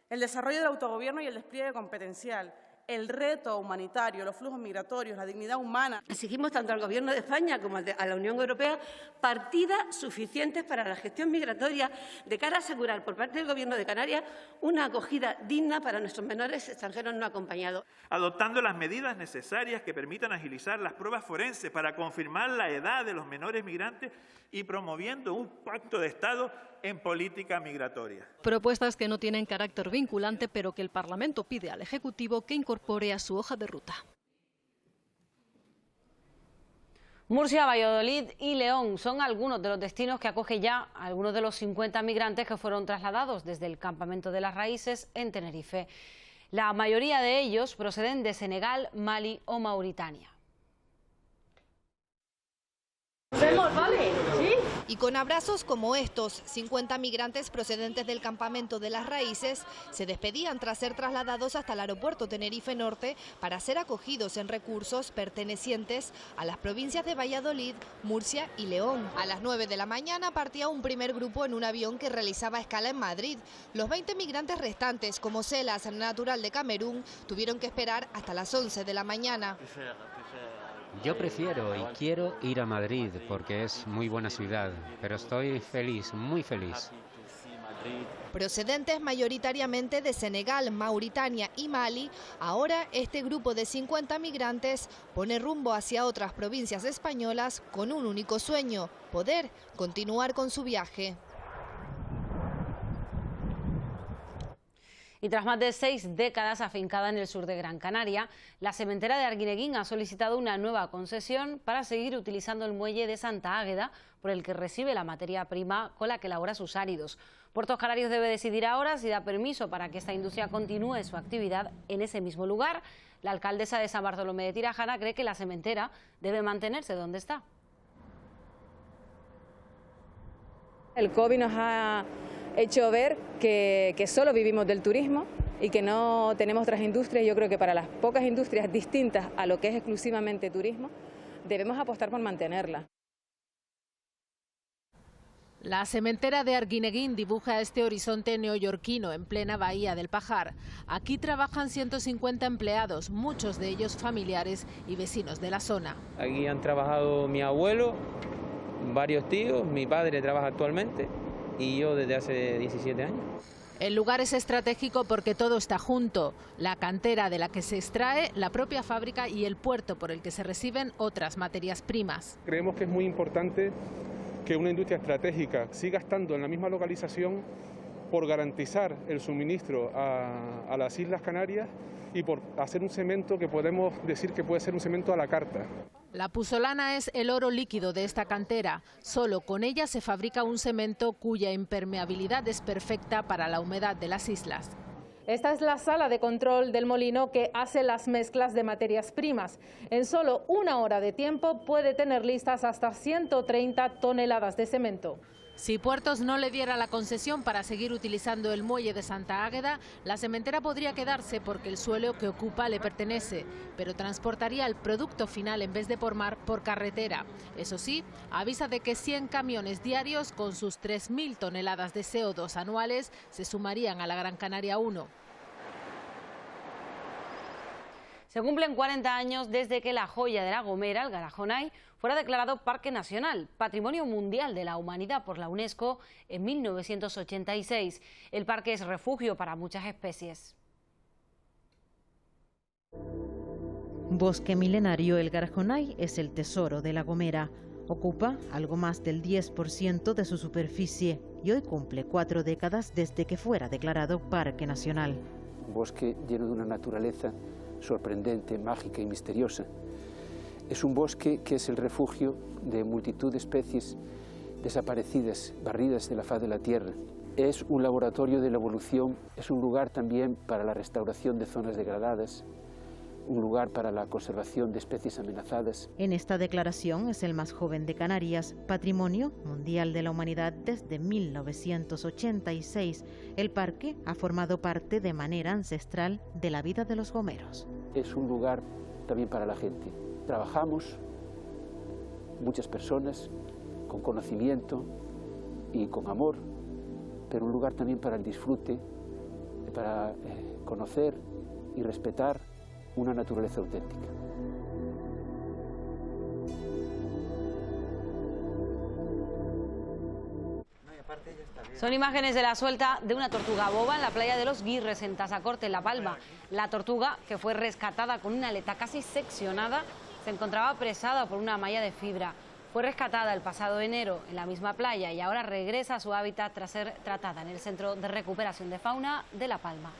el desarrollo del autogobierno y el despliegue competencial, el reto humanitario, los flujos migratorios, la dignidad humana. Exigimos tanto al Gobierno de España como a la Unión Europea partidas suficientes para la gestión migratoria de cara a asegurar por parte del Gobierno de Canarias una acogida digna para nuestros menores extranjeros no acompañados. Adoptando las medidas necesarias que permitan agilizar las pruebas forenses para confirmar la edad de los menores migrantes y promoviendo un pacto de Estado en política migratoria. Propuestas que no tienen carácter vinculante, pero que el Parlamento pide al Ejecutivo que incorpore a su hoja de ruta. Murcia, Valladolid y León son algunos de los destinos que acoge ya a algunos de los 50 migrantes que fueron trasladados desde el campamento de las Raíces en Tenerife. La mayoría de ellos proceden de Senegal, Mali o Mauritania. ¿Vale? ¿Sí? Y con abrazos como estos, 50 migrantes procedentes del campamento de las Raíces se despedían tras ser trasladados hasta el aeropuerto Tenerife Norte para ser acogidos en recursos pertenecientes a las provincias de Valladolid, Murcia y León. A las 9 de la mañana partía un primer grupo en un avión que realizaba escala en Madrid. Los 20 migrantes restantes, como Celas, natural de Camerún, tuvieron que esperar hasta las 11 de la mañana. Yo prefiero y quiero ir a Madrid porque es muy buena ciudad, pero estoy feliz, muy feliz. Procedentes mayoritariamente de Senegal, Mauritania y Mali, ahora este grupo de 50 migrantes pone rumbo hacia otras provincias españolas con un único sueño: poder continuar con su viaje. Y tras más de 6 décadas afincada en el sur de Gran Canaria, la cementera de Arguineguín ha solicitado una nueva concesión para seguir utilizando el muelle de Santa Águeda, por el que recibe la materia prima con la que elabora sus áridos. Puertos Canarios debe decidir ahora si da permiso para que esta industria continúe su actividad en ese mismo lugar. La alcaldesa de San Bartolomé de Tirajana cree que la cementera debe mantenerse donde está. El COVID nos ha hecho ver que solo vivimos del turismo y que no tenemos otras industrias. Yo creo que para las pocas industrias distintas a lo que es exclusivamente turismo, debemos apostar por mantenerla. La cementera de Arguineguín dibuja este horizonte neoyorquino en plena bahía del Pajar. Aquí trabajan 150 empleados, muchos de ellos familiares y vecinos de la zona. Aquí han trabajado mi abuelo, varios tíos, mi padre trabaja actualmente y yo desde hace 17 años. El lugar es estratégico porque todo está junto: la cantera de la que se extrae, la propia fábrica y el puerto por el que se reciben otras materias primas. Creemos que es muy importante que una industria estratégica siga estando en la misma localización por garantizar el suministro a las Islas Canarias y por hacer un cemento que podemos decir que puede ser un cemento a la carta. La puzzolana es el oro líquido de esta cantera. Solo con ella se fabrica un cemento cuya impermeabilidad es perfecta para la humedad de las islas. Esta es la sala de control del molino que hace las mezclas de materias primas. En solo una hora de tiempo puede tener listas hasta 130 toneladas de cemento. Si Puertos no le diera la concesión para seguir utilizando el muelle de Santa Águeda, la cementera podría quedarse porque el suelo que ocupa le pertenece, pero transportaría el producto final en vez de por mar por carretera. Eso sí, avisa de que 100 camiones diarios con sus 3.000 toneladas de CO2 anuales se sumarían a la Gran Canaria 1. Se cumplen 40 años desde que la joya de La Gomera, el Garajonay, fuera declarado Parque Nacional, Patrimonio Mundial de la Humanidad por la UNESCO en 1986. El parque es refugio para muchas especies. Bosque milenario, el Garajonay es el tesoro de La Gomera. Ocupa algo más del 10% de su superficie y hoy cumple 4 décadas desde que fuera declarado Parque Nacional. Un bosque lleno de una naturaleza sorprendente, mágica y misteriosa. Es un bosque que es el refugio de multitud de especies desaparecidas, barridas de la faz de la Tierra. Es un laboratorio de la evolución, es un lugar también para la restauración de zonas degradadas, un lugar para la conservación de especies amenazadas. En esta declaración es el más joven de Canarias, Patrimonio Mundial de la Humanidad desde 1986. El parque ha formado parte de manera ancestral de la vida de los gomeros. Es un lugar también para la gente. Trabajamos, muchas personas, con conocimiento y con amor, pero un lugar también para el disfrute, para conocer y respetar una naturaleza auténtica. Son imágenes de la suelta de una tortuga boba en la playa de Los Guirres, en Tasacorte, en La Palma. La tortuga, que fue rescatada con una aleta casi seccionada, se encontraba apresada por una malla de fibra. Fue rescatada el pasado enero en la misma playa y ahora regresa a su hábitat tras ser tratada en el Centro de Recuperación de Fauna de La Palma.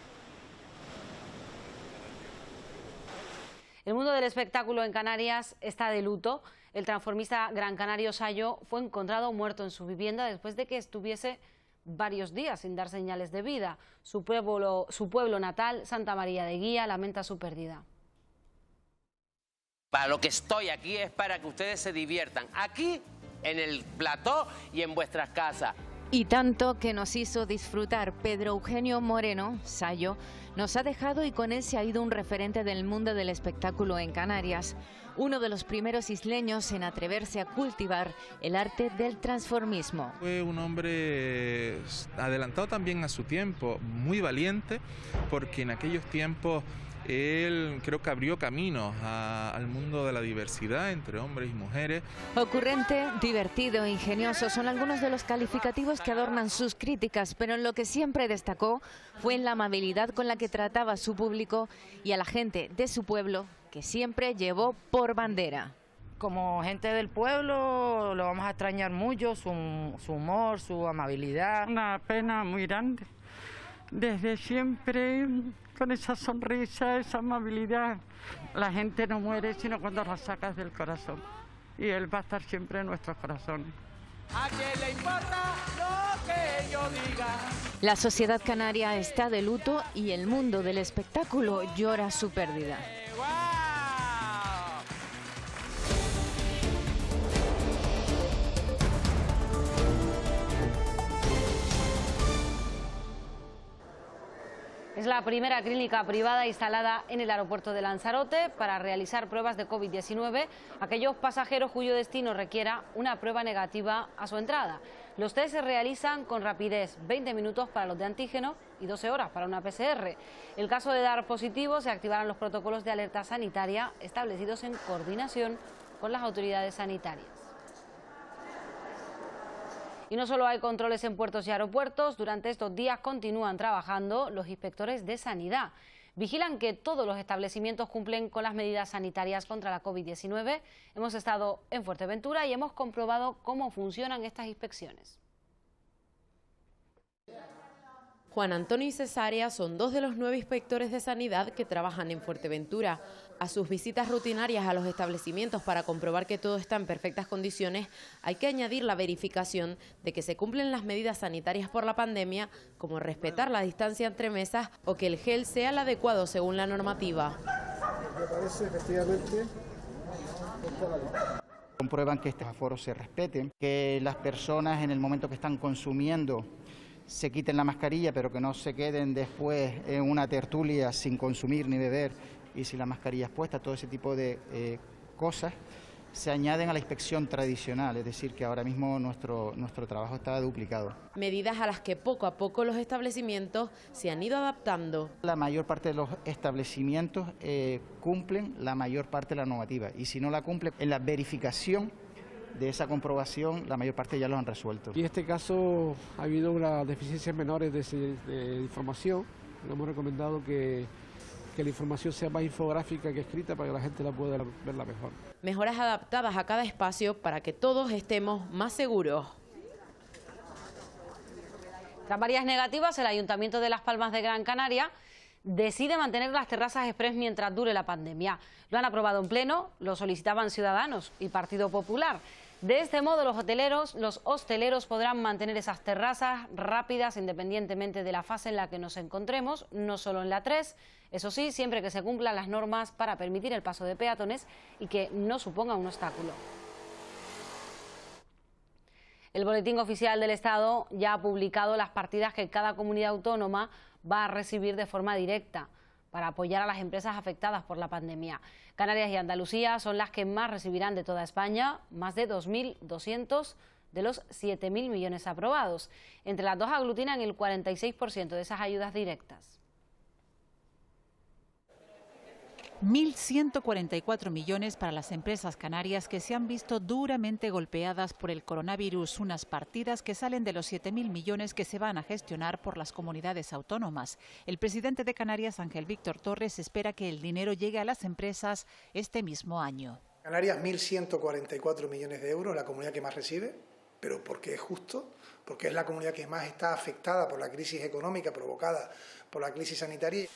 El mundo del espectáculo en Canarias está de luto. El transformista gran canario Sayo fue encontrado muerto en su vivienda después de que estuviese varios días sin dar señales de vida. Su pueblo natal, Santa María de Guía, lamenta su pérdida. Para lo que estoy aquí es para que ustedes se diviertan, aquí, en el plató y en vuestras casas. Y tanto que nos hizo disfrutar. Pedro Eugenio Moreno, Sayo, nos ha dejado y con él se ha ido un referente del mundo del espectáculo en Canarias. Uno de los primeros isleños en atreverse a cultivar el arte del transformismo. Fue un hombre adelantado también a su tiempo, muy valiente, porque en aquellos tiempos él creo que abrió caminos al mundo de la diversidad entre hombres y mujeres. Ocurrente, divertido, ingenioso son algunos de los calificativos que adornan sus críticas, pero en lo que siempre destacó fue en la amabilidad con la que trataba a su público y a la gente de su pueblo, que siempre llevó por bandera. Como gente del pueblo lo vamos a extrañar mucho, su humor, su amabilidad. Una pena muy grande. Desde siempre, con esa sonrisa, esa amabilidad. La gente no muere sino cuando la sacas del corazón. Y él va a estar siempre en nuestros corazones. ¿A quién le importa lo que yo diga? La sociedad canaria está de luto y el mundo del espectáculo llora su pérdida. Es la primera clínica privada instalada en el aeropuerto de Lanzarote para realizar pruebas de COVID-19 a aquellos pasajeros cuyo destino requiera una prueba negativa a su entrada. Los test se realizan con rapidez, 20 minutos para los de antígeno y 12 horas para una PCR. En caso de dar positivo, se activarán los protocolos de alerta sanitaria establecidos en coordinación con las autoridades sanitarias. Y no solo hay controles en puertos y aeropuertos, durante estos días continúan trabajando los inspectores de sanidad. Vigilan que todos los establecimientos cumplen con las medidas sanitarias contra la COVID-19. Hemos estado en Fuerteventura y hemos comprobado cómo funcionan estas inspecciones. Juan Antonio y Cesárea son dos de los 9 inspectores de sanidad que trabajan en Fuerteventura. A sus visitas rutinarias a los establecimientos para comprobar que todo está en perfectas condiciones, hay que añadir la verificación de que se cumplen las medidas sanitarias por la pandemia, como respetar la distancia entre mesas o que el gel sea el adecuado según la normativa. Me parece efectivamente. Comprueban que estos aforos se respeten, que las personas en el momento que están consumiendo se quiten la mascarilla, pero que no se queden después en una tertulia sin consumir ni beber y sin la mascarilla expuesta. Todo ese tipo de cosas se añaden a la inspección tradicional, es decir, que ahora mismo nuestro trabajo está duplicado. Medidas a las que poco a poco los establecimientos se han ido adaptando. La mayor parte de los establecimientos cumplen la mayor parte de la normativa y si no la cumplen, en la verificación de esa comprobación, la mayor parte ya lo han resuelto. Y en este caso ha habido unas deficiencias menores de información. Le hemos recomendado que la información sea más infográfica que escrita para que la gente la pueda verla mejor. Mejoras adaptadas a cada espacio para que todos estemos más seguros. Tras varias negativas, el Ayuntamiento de Las Palmas de Gran Canaria decide mantener las terrazas express mientras dure la pandemia. Lo han aprobado en pleno, lo solicitaban Ciudadanos y Partido Popular. De este modo, los hosteleros podrán mantener esas terrazas rápidas independientemente de la fase en la que nos encontremos, no solo en la 3, eso sí, siempre que se cumplan las normas para permitir el paso de peatones y que no suponga un obstáculo. El Boletín Oficial del Estado ya ha publicado las partidas que cada comunidad autónoma va a recibir de forma directa para apoyar a las empresas afectadas por la pandemia. Canarias y Andalucía son las que más recibirán de toda España, más de 2.200 de los 7.000 millones aprobados. Entre las dos aglutinan el 46% de esas ayudas directas. 1.144 millones para las empresas canarias que se han visto duramente golpeadas por el coronavirus, unas partidas que salen de los 7.000 millones que se van a gestionar por las comunidades autónomas. El presidente de Canarias, Ángel Víctor Torres, espera que el dinero llegue a las empresas este mismo año. Canarias, 1.144 millones de euros, la comunidad que más recibe, pero porque es justo, porque es la comunidad que más está afectada por la crisis económica provocada por la crisis sanitaria.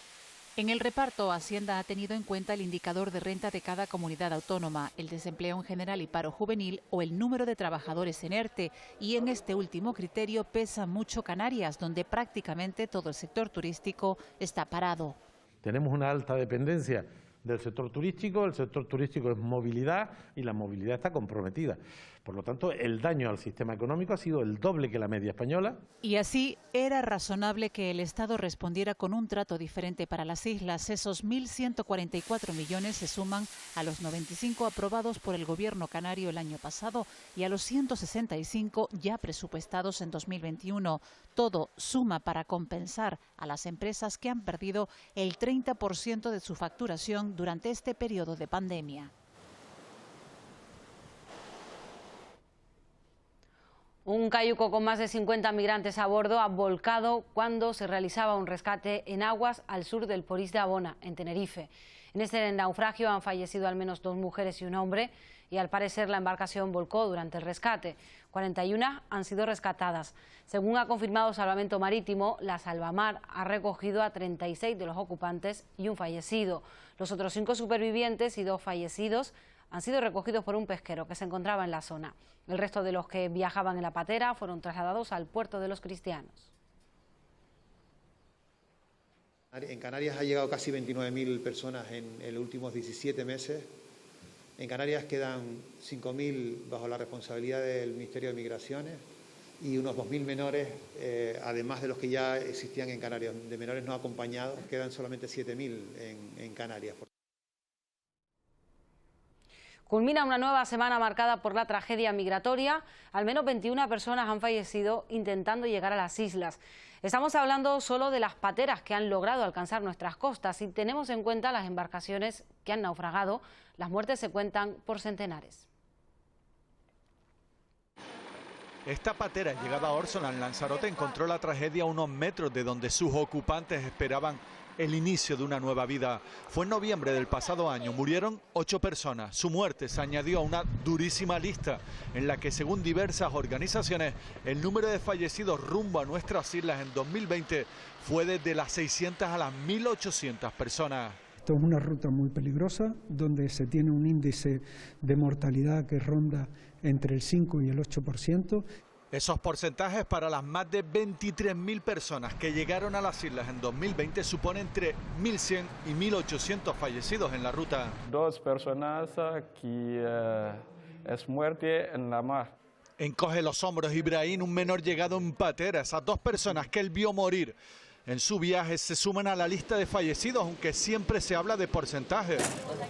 En el reparto, Hacienda ha tenido en cuenta el indicador de renta de cada comunidad autónoma, el desempleo en general y paro juvenil o el número de trabajadores en ERTE. Y en este último criterio pesa mucho Canarias, donde prácticamente todo el sector turístico está parado. Tenemos una alta dependencia del sector turístico, el sector turístico es movilidad y la movilidad está comprometida. Por lo tanto, el daño al sistema económico ha sido el doble que la media española. Y así era razonable que el Estado respondiera con un trato diferente para las islas. Esos 1.144 millones se suman a los 95 aprobados por el Gobierno canario el año pasado y a los 165 ya presupuestados en 2021. Todo suma para compensar a las empresas que han perdido el 30% de su facturación durante este periodo de pandemia. Un cayuco con más de 50 migrantes a bordo ha volcado cuando se realizaba un rescate en aguas al sur del Porís de Abona, en Tenerife. En este naufragio han fallecido al menos 2 mujeres y un hombre y al parecer la embarcación volcó durante el rescate. 41 han sido rescatadas. Según ha confirmado Salvamento Marítimo, la Salvamar ha recogido a 36 de los ocupantes y un fallecido. Los otros 5 supervivientes y 2 fallecidos han sido recogidos por un pesquero que se encontraba en la zona. El resto de los que viajaban en la patera fueron trasladados al puerto de Los Cristianos. En Canarias ha llegado casi 29.000 personas en los últimos 17 meses. En Canarias quedan 5.000 bajo la responsabilidad del Ministerio de Migraciones y unos 2.000 menores, además de los que ya existían en Canarias, de menores no acompañados, quedan solamente 7.000 en Canarias. Culmina una nueva semana marcada por la tragedia migratoria. Al menos 21 personas han fallecido intentando llegar a las islas. Estamos hablando solo de las pateras que han logrado alcanzar nuestras costas. Si tenemos en cuenta las embarcaciones que han naufragado, las muertes se cuentan por centenares. Esta patera, llegada a Órsola, en Lanzarote, encontró la tragedia a unos metros de donde sus ocupantes esperaban el inicio de una nueva vida. Fue en noviembre del pasado año, murieron 8 personas. Su muerte se añadió a una durísima lista en la que, según diversas organizaciones, el número de fallecidos rumbo a nuestras islas en 2020 fue desde las 600 a las 1.800 personas. Esto es una ruta muy peligrosa, donde se tiene un índice de mortalidad que ronda entre el 5 y el 8%. Esos porcentajes para las más de 23.000 personas que llegaron a las islas en 2020 suponen entre 1.100 y 1.800 fallecidos en la ruta. 2 personas que es muerte en la mar. Encoge los hombros Ibrahim, un menor llegado en patera. Esas 2 personas que él vio morir en su viaje se suman a la lista de fallecidos, aunque siempre se habla de porcentajes.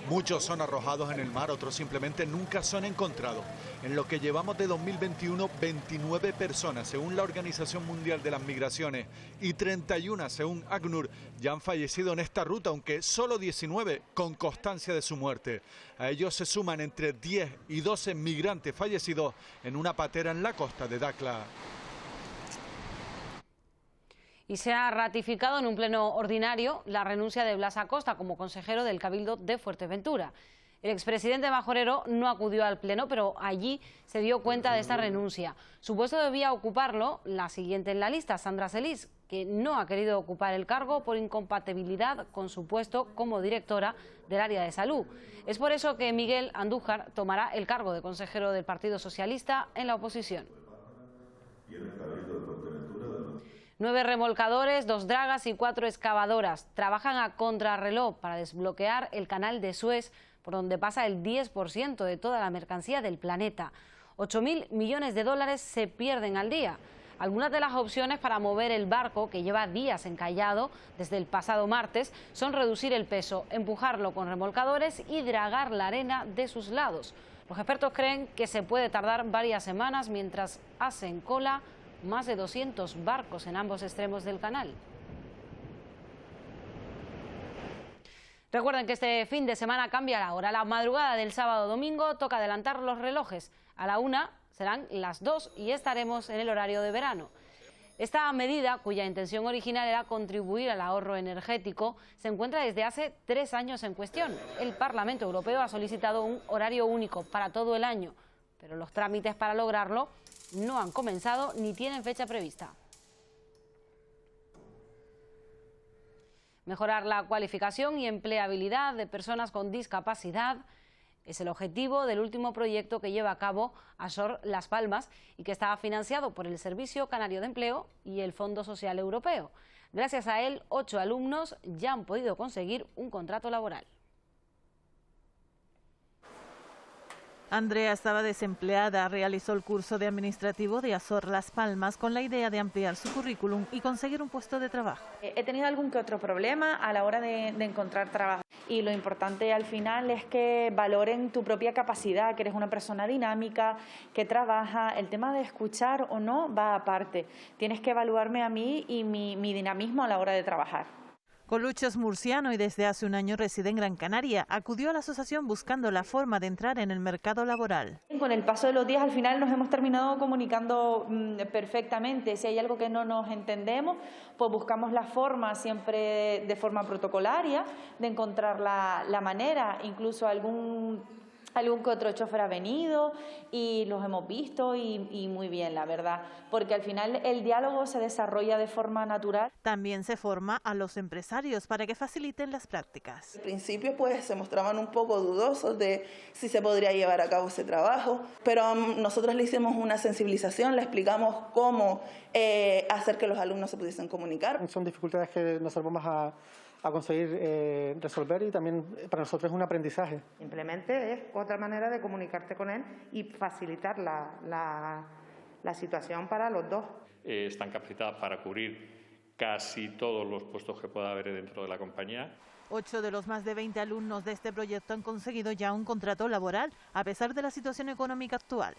Muchos son arrojados en el mar, otros simplemente nunca son encontrados. En lo que llevamos de 2021, 29 personas, según la Organización Mundial de las Migraciones, y 31, según ACNUR, ya han fallecido en esta ruta, aunque solo 19 con constancia de su muerte. A ellos se suman entre 10 y 12 migrantes fallecidos en una patera en la costa de Dakhla. Y se ha ratificado en un pleno ordinario la renuncia de Blas Acosta como consejero del Cabildo de Fuerteventura. El expresidente Majorero no acudió al pleno, pero allí se dio cuenta de esta renuncia. Su puesto debía ocuparlo la siguiente en la lista, Sandra Celis, que no ha querido ocupar el cargo por incompatibilidad con su puesto como directora del área de salud. Es por eso que Miguel Andújar tomará el cargo de consejero del Partido Socialista en la oposición. 9 remolcadores, 2 dragas y 4 excavadoras trabajan a contrarreloj para desbloquear el canal de Suez, por donde pasa el 10% de toda la mercancía del planeta. 8.000 millones de dólares se pierden al día. Algunas de las opciones para mover el barco, que lleva días encallado desde el pasado martes, son reducir el peso, empujarlo con remolcadores y dragar la arena de sus lados. Los expertos creen que se puede tardar varias semanas mientras hacen cola más de 200 barcos en ambos extremos del canal. Recuerden que este fin de semana cambia la hora. A la madrugada del sábado-domingo toca adelantar los relojes. A la 1 serán las 2 y estaremos en el horario de verano. Esta medida, cuya intención original era contribuir al ahorro energético, se encuentra desde hace 3 años en cuestión. El Parlamento Europeo ha solicitado un horario único para todo el año, pero los trámites para lograrlo no han comenzado ni tienen fecha prevista. Mejorar la cualificación y empleabilidad de personas con discapacidad es el objetivo del último proyecto que lleva a cabo Azor Las Palmas y que está financiado por el Servicio Canario de Empleo y el Fondo Social Europeo. Gracias a él, 8 alumnos ya han podido conseguir un contrato laboral. Andrea estaba desempleada, realizó el curso de administrativo de Azor Las Palmas con la idea de ampliar su currículum y conseguir un puesto de trabajo. He tenido algún que otro problema a la hora de encontrar trabajo y lo importante al final es que valoren tu propia capacidad, que eres una persona dinámica, que trabaja. El tema de escuchar o no va aparte. Tienes que evaluarme a mí y mi dinamismo a la hora de trabajar. Colucho es murciano y desde hace un año reside en Gran Canaria. Acudió a la asociación buscando la forma de entrar en el mercado laboral. Con el paso de los días al final nos hemos terminado comunicando perfectamente. Si hay algo que no nos entendemos, pues buscamos la forma, siempre de forma protocolaria, de encontrar la manera. Incluso algún que otro chofer ha venido y los hemos visto y muy bien, la verdad, porque al final el diálogo se desarrolla de forma natural. También se forma a los empresarios para que faciliten las prácticas. Al principio pues se mostraban un poco dudosos de si se podría llevar a cabo ese trabajo, pero nosotros le hicimos una sensibilización, le explicamos cómo hacer que los alumnos se pudiesen comunicar. Son dificultades que nosotros vamos a conseguir resolver y también para nosotros es un aprendizaje. Simplemente es otra manera de comunicarte con él y facilitar la situación para los dos. Están capacitadas para cubrir casi todos los puestos que pueda haber dentro de la compañía. 8 de los más de 20 alumnos de este proyecto han conseguido ya un contrato laboral, a pesar de la situación económica actual.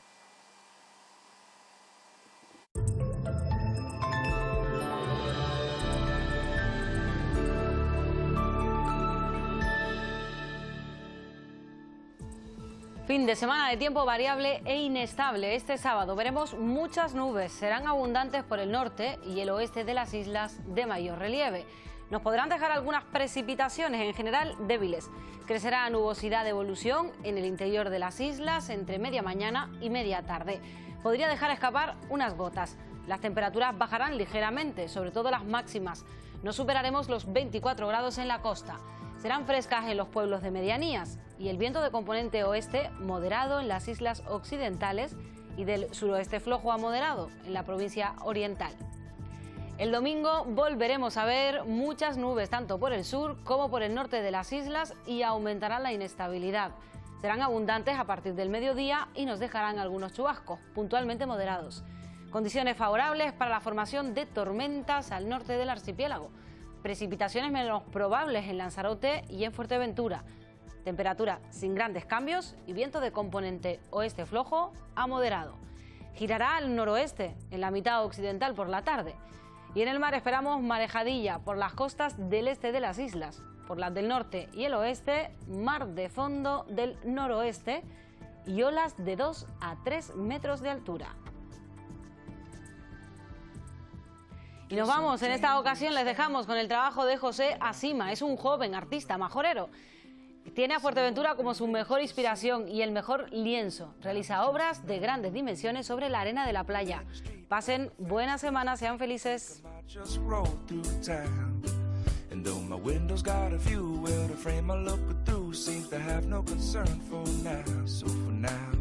Fin de semana de tiempo variable e inestable. Este sábado veremos muchas nubes. Serán abundantes por el norte y el oeste de las islas de mayor relieve. Nos podrán dejar algunas precipitaciones, en general débiles. Crecerá nubosidad de evolución en el interior de las islas entre media mañana y media tarde. Podría dejar escapar unas gotas. Las temperaturas bajarán ligeramente, sobre todo las máximas. No superaremos los 24 grados en la costa. Serán frescas en los pueblos de medianías y el viento de componente oeste moderado en las islas occidentales y del suroeste flojo a moderado en la provincia oriental. El domingo volveremos a ver muchas nubes tanto por el sur como por el norte de las islas y aumentará la inestabilidad. Serán abundantes a partir del mediodía y nos dejarán algunos chubascos, puntualmente moderados. Condiciones favorables para la formación de tormentas al norte del archipiélago. Precipitaciones menos probables en Lanzarote y en Fuerteventura. Temperatura sin grandes cambios y viento de componente oeste flojo a moderado. Girará al noroeste en la mitad occidental por la tarde. Y en el mar esperamos marejadilla por las costas del este de las islas. Por las del norte y el oeste, mar de fondo del noroeste y olas de 2 a 3 metros de altura. Y nos vamos, en esta ocasión les dejamos con el trabajo de José Asima. Es un joven artista majorero. Tiene a Fuerteventura como su mejor inspiración y el mejor lienzo. Realiza obras de grandes dimensiones sobre la arena de la playa. Pasen buena semana, sean felices. And though my window's got a view, well, the frame I look through seems to have no concern for now. So for now,